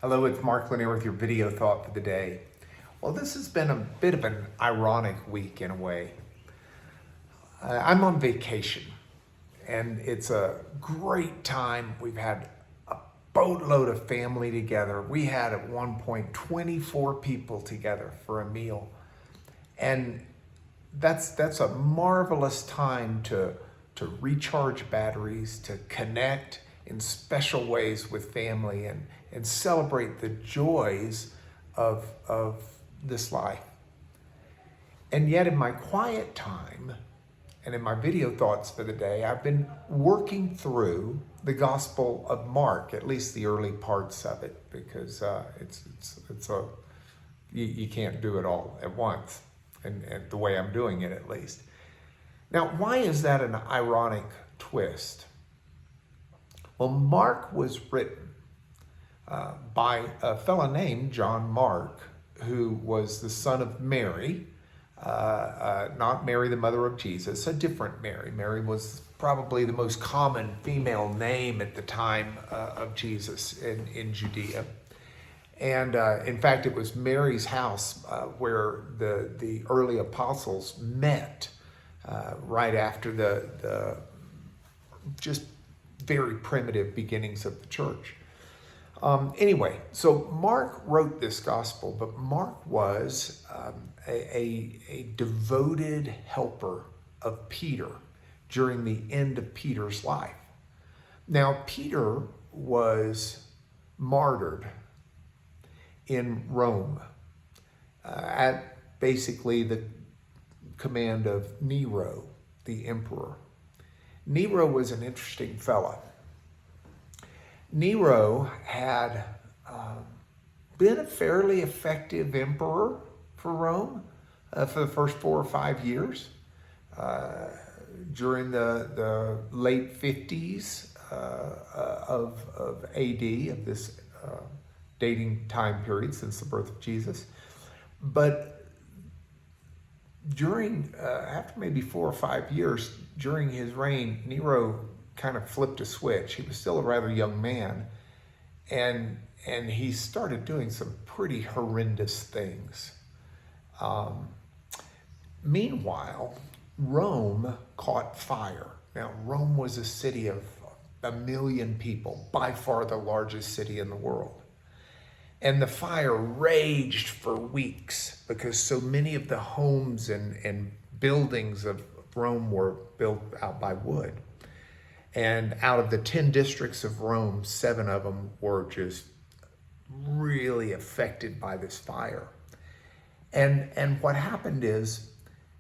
Hello, it's Mark Lanier with your video thought for the day. Well, this has been a bit of an ironic week in a way. I'm on vacation, and it's a great time. We've had a boatload of family together. We had at one point 24 people together for a meal. And that's a marvelous time to recharge batteries, to connect in special ways with family and celebrate the joys of this life. And yet in my quiet time and in my video thoughts for the day, I've been working through the Gospel of Mark, at least the early parts of it, because you can't do it all at once, and the way I'm doing it at least. Now, why is that an ironic twist? Well, Mark was written by a fellow named John Mark, who was the son of Mary, not Mary, the mother of Jesus, a different Mary. Mary was probably the most common female name at the time of Jesus in Judea. And in fact, it was Mary's house where the early apostles met right after the just very primitive beginnings of the church. Anyway, so Mark wrote this gospel, but Mark was a devoted helper of Peter during the end of Peter's life. Now, Peter was martyred in Rome at basically the command of Nero, the emperor. Nero was an interesting fellow. Nero had been a fairly effective emperor for Rome for the first 4 or 5 years. During the late 50s of AD, of this dating time period since the birth of Jesus. But during, after maybe 4 or 5 years during his reign, Nero kind of flipped a switch. He was still a rather young man, and he started doing some pretty horrendous things. Meanwhile, Rome caught fire. Now, Rome was a city of 1 million people, by far the largest city in the world. And the fire raged for weeks because so many of the homes and buildings of Rome were built out by wood. And out of the 10 districts of Rome, 7 of them were just really affected by this fire. And what happened is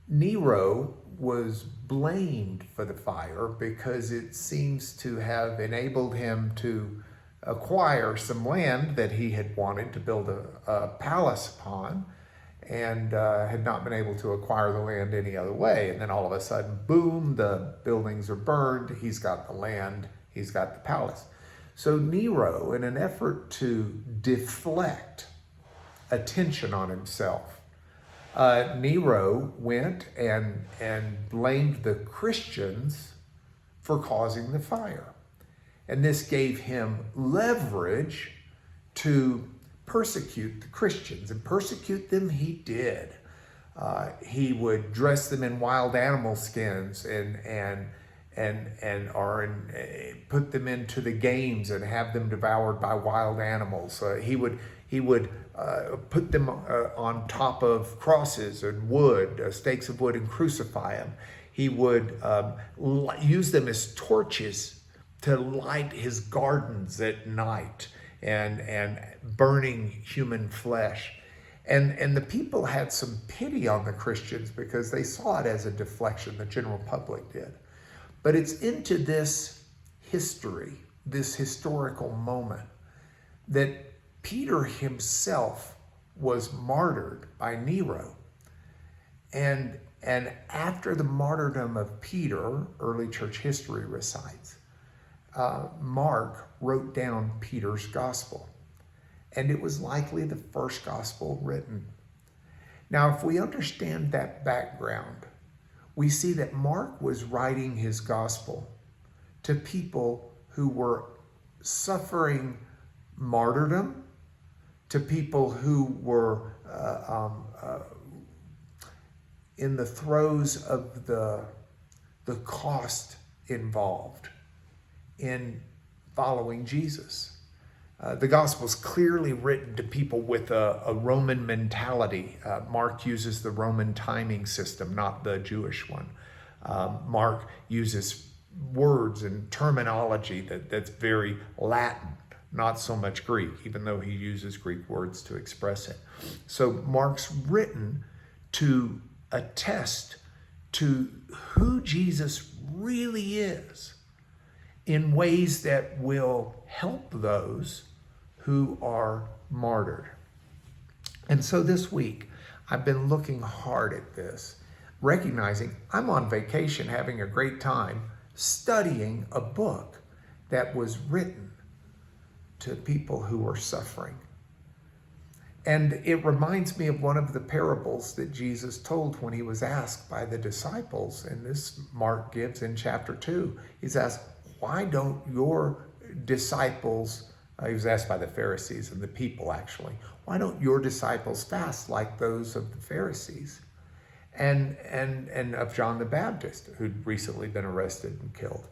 Nero was blamed for the fire because it seems to have enabled him to acquire some land that he had wanted to build a palace upon, and had not been able to acquire the land any other way. And then all of a sudden, boom, the buildings are burned, he's got the land, he's got the palace. So Nero, in an effort to deflect attention on himself, Nero went and blamed the Christians for causing the fire. And this gave him leverage to persecute the Christians, and persecute them he did. He would dress them in wild animal skins and put them into the games and have them devoured by wild animals. He would put them on top of crosses and wood, stakes of wood, and crucify them. He would use them as torches to light his gardens at night, and burning human flesh. And the people had some pity on the Christians because they saw it as a deflection, the general public did. But it's into this history, this historical moment, that Peter himself was martyred by Nero. And after the martyrdom of Peter, early church history recites, Mark wrote down Peter's gospel, and it was likely the first gospel written. Now, if we understand that background, we see that Mark was writing his gospel to people who were suffering martyrdom to people who were in the throes of the cost involved in following Jesus. The Gospel's clearly written to people with a Roman mentality. Mark uses the Roman timing system, not the Jewish one. Mark uses words and terminology that's very Latin, not so much Greek, even though he uses Greek words to express it. So Mark's written to attest to who Jesus really is in ways that will help those who are martyred. And so this week, I've been looking hard at this, recognizing I'm on vacation having a great time studying a book that was written to people who are suffering. And it reminds me of one of the parables that Jesus told when he was asked by the disciples, and this Mark gives in chapter 2. He's asked, why don't your disciples, he was asked by the Pharisees and the people actually, why don't your disciples fast like those of the Pharisees and of John the Baptist, who'd recently been arrested and killed?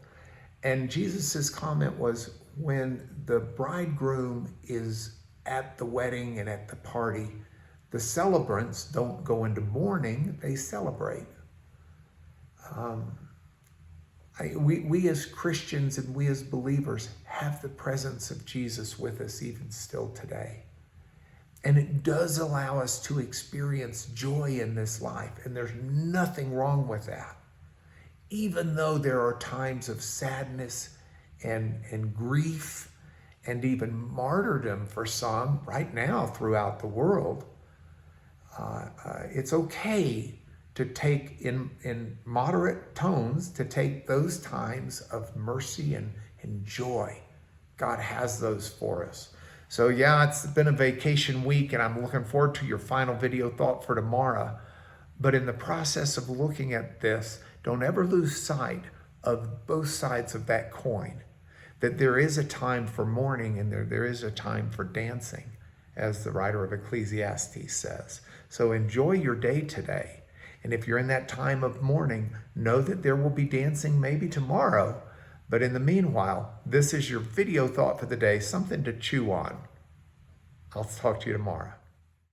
And Jesus's comment was, when the bridegroom is at the wedding and at the party, the celebrants don't go into mourning, they celebrate. We as Christians and we as believers have the presence of Jesus with us even still today. And it does allow us to experience joy in this life, and there's nothing wrong with that. Even though there are times of sadness and grief and even martyrdom for some right now throughout the world, it's okay to take in moderate tones, to take those times of mercy and joy. God has those for us. So yeah, it's been a vacation week, and I'm looking forward to your final video thought for tomorrow. But in the process of looking at this, don't ever lose sight of both sides of that coin, that there is a time for mourning and there is a time for dancing, as the writer of Ecclesiastes says. So enjoy your day today. And if you're in that time of mourning, know that there will be dancing maybe tomorrow. But in the meanwhile, this is your video thought for the day, something to chew on. I'll talk to you tomorrow.